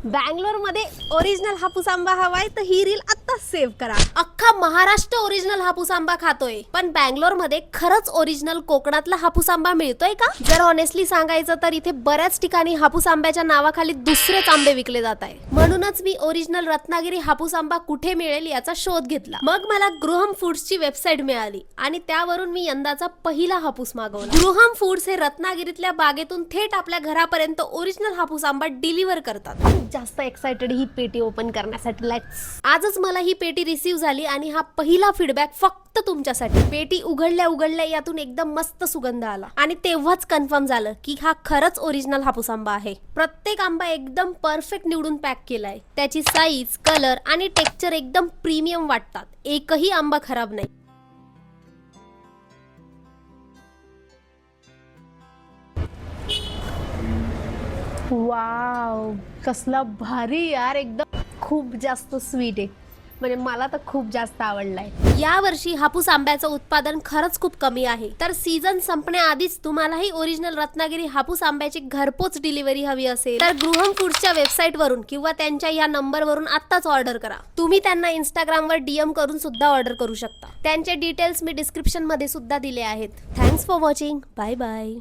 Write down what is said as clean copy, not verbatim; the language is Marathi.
बँगलोर मध्ये ओरिजिनल हापूस आंबा हवाय तर ही रील आता सेव्ह करा. अख्खा महाराष्ट्र ओरिजिनल हापूस आंबा खातोय, पण बँगलोर मध्ये खरंच ओरिजिनल कोकणातला हापूस आंबा मिळतोय का? जर ऑनेस्टली सांगायचं तर इथे बऱ्याच ठिकाणी हापूस आंब्याच्या नावाखाली दुसरेच आंबे विकले जात आहे. म्हणूनच मी ओरिजिनल रत्नागिरी हापूस आंबा कुठे मिळेल याचा शोध घेतला. मग मला गृहम फूड्सची वेबसाईट मिळाली आणि त्यावरून मी यंदाचा पहिला हापूस मागवला. गृहम फूड्स हे रत्नागिरीतल्या बागेतून थेट आपल्या घरापर्यंत ओरिजिनल हापूस आंबा डिलिव्हर करतात. जास्त एक्साइटेड ही पेटी ओपन करण्यासाठी. आजच मला ही पेटी रिसीव्ह झाली आणि हा पहिला फीडबॅक फक्त तुमच्यासाठी. पेटी उघडल्या उघडल्या यातून एकदम मस्त सुगंध आला आणि तेव्हाच कन्फर्म झालं की हा खरंच ओरिजिनल हापूस आंबा आहे. प्रत्येक आंबा एकदम परफेक्ट निवडून पॅक केलाय. त्याची साईज, कलर आणि टेक्स्चर एकदम प्रीमियम वाटतात. एकही आंबा खराब नाही. वाव, कसला भारी यार. एकदम खूप जास्त स्वीट आहे. म्हणजे मला तर खूप जास्त आवडलाय. या वर्षी हापूस आंब्याचं उत्पादन खरंच खूप कमी आहे. तर सीझन संपण्याआधीच तुम्हालाही ओरिजिनल रत्नागिरी हापूस आंब्याची घरपोच डिलिव्हरी हवी असेल तर गृहम फूड्सच्या वेबसाईट वरून किंवा त्यांच्या या नंबरवरून आत्ताच ऑर्डर करा. तुम्ही त्यांना इंस्टाग्रामवर DM करून सुद्धा ऑर्डर करू शकता. त्यांचे डिटेल्स मी डिस्क्रिप्शन मध्ये सुद्धा दिले आहेत. Thanks for watching. Bye bye.